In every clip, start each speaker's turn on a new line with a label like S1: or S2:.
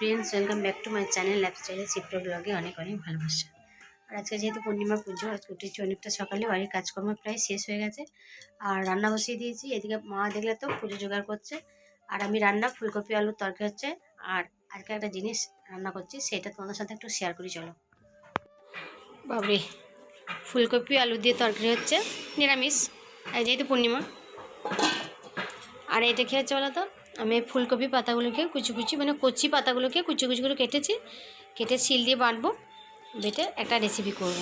S1: Friends, welcome back to my channel lifestyle Shipra ব্লগে অনেক অনেক ভালোবাসা। আর আজকে যেহেতু পূর্ণিমা পুজো, আজকে উঠেছি অনেকটা সকালে, বাড়ির কাজকর্ম প্রায় শেষ হয়ে গেছে আর রান্না বসিয়ে দিয়েছি। এদিকে মা দেখলে তো পুজো জোগাড় করছে আর আমি রান্না ফুলকপি আলুর তরকারি হচ্ছে। আর আজকে একটা জিনিস রান্না করছি, সেটা তোমাদের সাথে একটু শেয়ার করি চলো। বাবরে, ফুলকপি আলু দিয়ে তরকারি হচ্ছে, নিরামিষ আর যেহেতু পূর্ণিমা। আর এটা কী হচ্ছে বলো তো, আমি ফুলকপি পাতাগুলোকে কুচি কুচি মানে কচি পাতাগুলোকে কুচি কুচি করে কেটেছি, কেটে শিল দিয়ে বাটবো, বেটে একটা রেসিপি করব।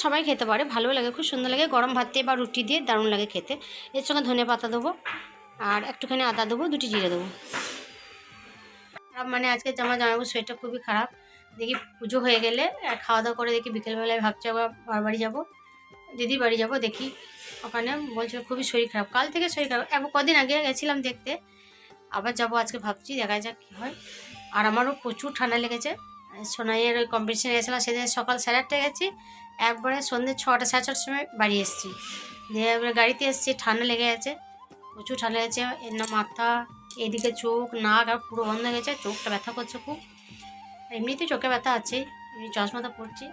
S1: সবাই খেতে পারে, ভালো লাগে, খুব সুন্দর লাগে, গরম ভাত দিয়ে বা রুটি দিয়ে দারুণ লাগে খেতে। এর সঙ্গে ধনে পাতা দেবো আর একটুখানি আদা দেবো, দুটি জিরে দেবো। খারাপ মানে আজকে আমার জামাইবাবুর শরীরটা খুবই খারাপ। দেখি পুজো হয়ে গেলে খাওয়া দাওয়া করে দেখি বিকেলবেলায় ভাবছি আবার বাড়ি যাবো, দিদির বাড়ি যাবো। দেখি ওখানে বলছে খুবই শরীর খারাপ, কাল থেকে শরীর খারাপ। একবার কদিন আগে গেছিলাম দেখতে, আবার যাবো আজকে, ভাবছি দেখা যাক কী হয়। আর আমারও প্রচুর ঠান্ডা লেগেছে। সোনাইয়ের ওই কম্পিটিশনে গেছিলাম, সেদিন সকাল 8:30টায় গেছি, একবারে সন্ধ্যে 6টা 6:30টার সময় বাড়ি এসেছি। দিয়ে এবারে গাড়িতে এসেছি, ঠান্ডা লেগে গেছে, প্রচুর ঠান্ডা লেগেছে। এর না মাথা, এদিকে চোখ নাক আর পুরো বন্ধ হয়ে গেছে, চোখটা ব্যথা করছে খুব। এমনিতেই চোখে ব্যথা আছে, এমনি চশমা তো পড়ছি।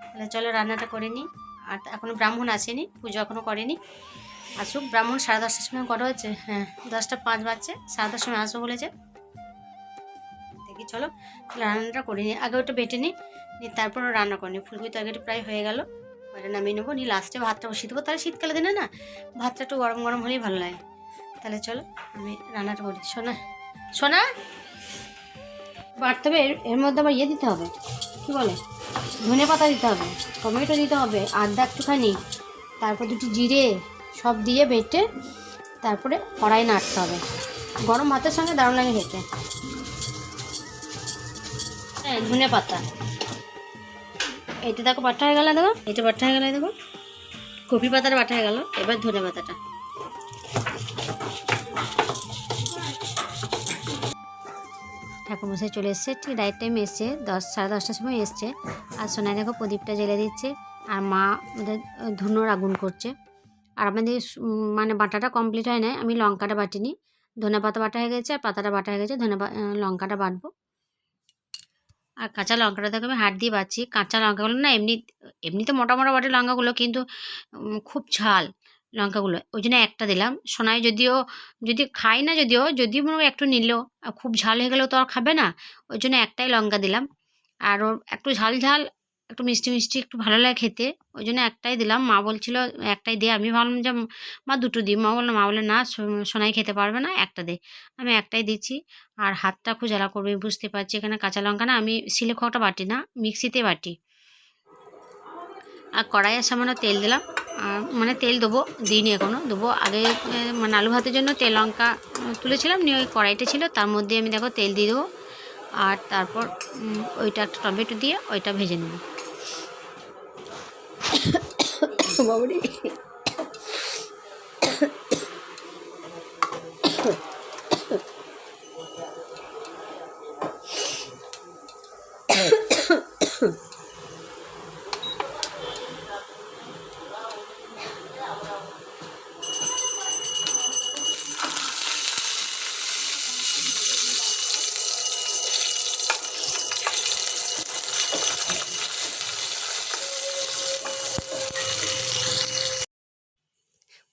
S1: তাহলে চলো রান্নাটা করে নিই। আর এখনও ব্রাহ্মণ আসেনি, পুজো এখনও করেনি, আসুক ব্রাহ্মণ। 10:30টার সময় করা হচ্ছে, হ্যাঁ 10টা 5 বাজছে, 10:30টার সময় আসবো বলেছে। দেখি চলো রান্নাটা করে নিই, আগে ওটা বেটে নিই, তারপর রান্না করে নিই। ফুলকপি তরকারিটা প্রায় হয়ে গেল, ওটা নামিয়ে নেবো, নিয়ে লাস্টে ভাতটা বসিয়ে দেবো। তাহলে শীতকালে দিনে না ভাতটা একটু গরম গরম হলেই ভালো লাগে। তাহলে চলো আমি রান্নাটা করি। সোনা সোনা বাড়তে হবে, এর মধ্যে আবার ইয়ে দিতে হবে, কী বলে, ধনে পাতা দিতে হবে, টমেটো দিতে হবে, আদা একটুখানি, তারপর দুটি জিরে, সব দিয়ে বেটে তারপরে কড়াই নাড়তে হবে। গরম ভাতের সঙ্গে দারুণ লাগে খেতে। হ্যাঁ ধনে পাতা, এটা দেখো বাটা হয়ে গেল, দেখো এটা বাটা হয়ে গেল, দেখো কপি পাতাটা বাটা হয়ে গেল। এবার ধনে পাতাটা, ঠাকুরমশাই চলে এসছে, ঠিক রাইট টাইম এসছে, 10 সাড়ে 10টার সময় এসছে। আর সোনাই দেখো প্রদীপটা জ্বেলে দিচ্ছে, আর মা ওদের ধুনোর আগুন করছে। আর আমাদের মানে বাটাটা কমপ্লিট হয় নাই, আমি লঙ্কাটা বাটিনি, ধনে পাতা বাটা হয়ে গেছে আর পাতাটা বাটা হয়ে গেছে, লঙ্কাটা বাটবো। আর কাঁচা লঙ্কাটা দেখো আমি হাত দিয়ে বাটছি। কাঁচা লঙ্কাগুলো না এমনি তো মোটা মোটা বাটে লঙ্কাগুলো, কিন্তু খুব ঝাল লঙ্কাগুলো, ওই জন্য একটা দিলাম। সোনাই যদি খাই না, যদিও মনে একটু নিল, খুব ঝাল হয়ে গেলেও তো আর খাবে না, ওই জন্য একটাই লঙ্কা দিলাম। আর ওর একটু ঝাল ঝাল একটু মিষ্টি মিষ্টি একটু ভালো লাগে খেতে, ওই জন্য একটাই দিলাম। মা বলছিল একটাই দে, আমি ভাবলাম যে মা দুটো দিই, মা বলে না সোনাই খেতে পারবে না, একটা দে। আমি একটাই দিচ্ছি। আর হাতটা খুব জ্বালা করবে বুঝতে পারছি, এখানে কাঁচা লঙ্কা না, আমি শিলে খোয়াটা বাটি না, মিক্সিতে বাটি। আর কড়াইয়ে সামান্য তেল দিলাম, মানে তেল দেবো, দিইনি এখনও, দেবো আগে। মানে আলু ভাতের জন্য তেল লঙ্কা তুলেছিলাম, নিয়ে ওই কড়াইটা ছিল, তার মধ্যে আমি দেখো তেল দিয়ে দেবো। আর তারপর ওইটা একটা টমেটো দিয়ে ওইটা ভেজে নেব। বাবুরি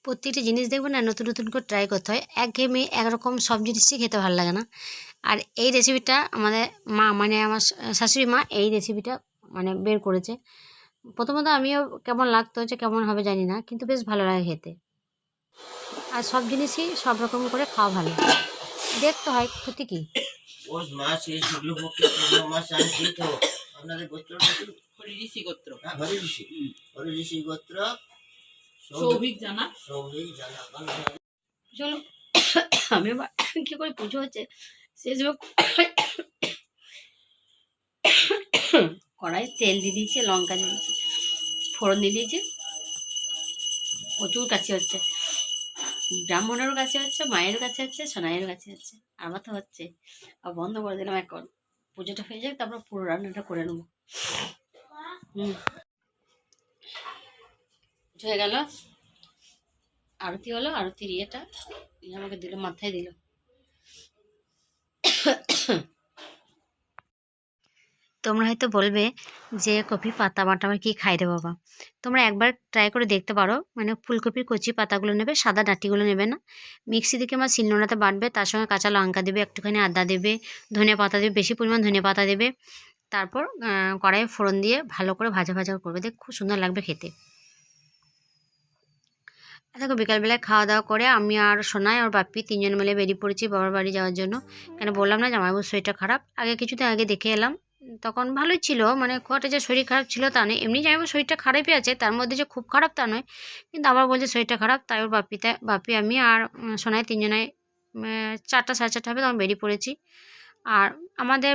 S1: প্রত্যেকটা জিনিস দেখবো না নতুন নতুন করে ট্রাই করতে হয়, একঘেয়েমি একরকম সব জিনিসই খেতে ভালো লাগে না। আর এই রেসিপিটা আমাদের মা, মানে আমার শাশুড়ি মা এই রেসিপিটা মানে বের করেছে। প্রথমত আমিও কেমন লাগতো, হচ্ছে কেমন হবে জানি না, কিন্তু বেশ ভালো লাগে খেতে। আর সব জিনিসই সব রকম করে খাওয়া ভালো, দেখতে হয় ক্ষতি কী। চলো আমি আবার কী করে পুজো হচ্ছে শেষ, কড়াই তেল দিয়ে দিয়েছে, লঙ্কা দিয়ে দিয়েছে, ফোড়ন দিয়ে দিয়েছে, প্রচুর কাছে হচ্ছে, ব্রাহ্মণেরও কাছে হচ্ছে, মায়ের কাছে হচ্ছে, সোনাইয়ের কাছে হচ্ছে, আমার তো হচ্ছে। আর বন্ধ করে দিলাম, এখন পুজোটা হয়ে যাক, তারপর পুরো রান্নাটা করে নেবো। হয়ে গেল, আরতি হলো, আরতির ইয়েটা আমাকে দিল, মাথায় দিল। তোমরা হয়তো বলবে যে কপি পাতা বাটা আবার কি খাই রে বাবা। তোমরা একবার ট্রাই করে দেখতে পারো। মানে ফুলকপির কচি পাতাগুলো নেবে, সাদা ডাঁটিগুলো নেবে না। মিক্সি থেকে বা শিলনোড়াতে বাটবে, তার সঙ্গে কাঁচা লঙ্কা দেবে, একটুখানি আদা দেবে, ধনিয়া পাতা দেবে, বেশি পরিমাণ ধনিয়া পাতা দেবে। তারপর কড়াইয়ে ফোড়ন দিয়ে ভালো করে ভাজা ভাজা করবে, দেখ খুব সুন্দর লাগবে খেতে। দেখো বিকালবেলায় খাওয়া দাওয়া করে আমি আর সোনাই আর বাপ্পি তিনজন মিলে বেরিয়ে পড়েছি বাবার বাড়ি যাওয়ার জন্য। কেন বললাম না জামাইবাবুর শরীরটা খারাপ, আগে কিছুদিন আগে দেখে এলাম। তখন ভালোই ছিল, মানে খুব একটা যে শরীর খারাপ ছিল তা নয়, এমনি জামাইবাবুর শরীরটা খারাপই আছে, তার মধ্যে যে খুব খারাপ তা নয়। কিন্তু আবার বলছে শরীরটা খারাপ, তাই ওর বাপ্পি আমি আর সোনাই তিনজনে 4টা সাড়ে 4টা হবে তখন বেরিয়ে পড়েছি। আর আমাদের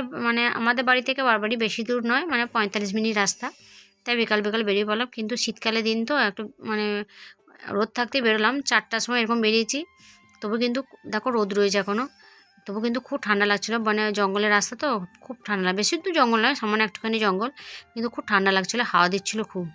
S1: আমাদের বাড়ি থেকে বাড়ি বেশি দূর নয়, মানে 45 মিনিট রাস্তা। তাই বিকাল বিকাল বেরিয়ে পড়লাম, কিন্তু শীতকালের দিন তো একটু রোদ থাকতে বেরোলাম, 4টার সময় এরকম বেরিয়েছি। তবু কিন্তু দেখো রোদ রয়েছে এখনও, তবু কিন্তু খুব ঠান্ডা লাগছিলো। মানে জঙ্গলের রাস্তা তো খুব ঠান্ডা, বেশি তো জঙ্গল নয়, সামান্য একটুখানি জঙ্গল, কিন্তু খুব ঠান্ডা লাগছিলো, হাওয়া দিচ্ছিলো খুব।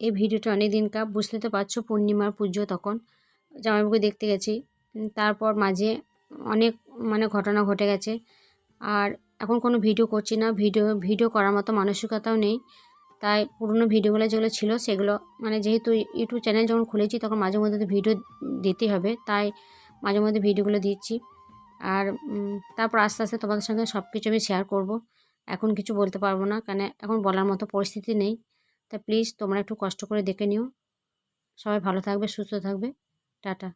S1: এই ভিডিওটা অনেক দিনকার, বুঝতে তো পারছো, পূর্ণিমার পুজো তখন জামাইবাবুকে দেখতে গেছি। তারপর মাঝে অনেক ঘটনা ঘটে গেছে, আর এখন কোনো ভিডিও করছি না, ভিডিও করার মতো মানসিকতাও নেই। তাই পুরনো ভিডিওগুলো যেগুলো ছিল সেগুলো যেহেতু ইউটিউব চ্যানেল যখন খুলেছি তখন মাঝে মধ্যে তো ভিডিও দিতে হবে, তাই মাঝে মধ্যে ভিডিওগুলো দিচ্ছি। আর তারপর আস্তে আস্তে তোমাদের সঙ্গে সব কিছু আমি শেয়ার করব। এখন কিছু বলতে পারবো না, কারণ এখন বলার মতো পরিস্থিতি নেই। তা প্লিজ তোমরা একটু কষ্ট করে দেখে নিও। সবাই ভালো থাকবে, সুস্থ থাকবে। টাটা।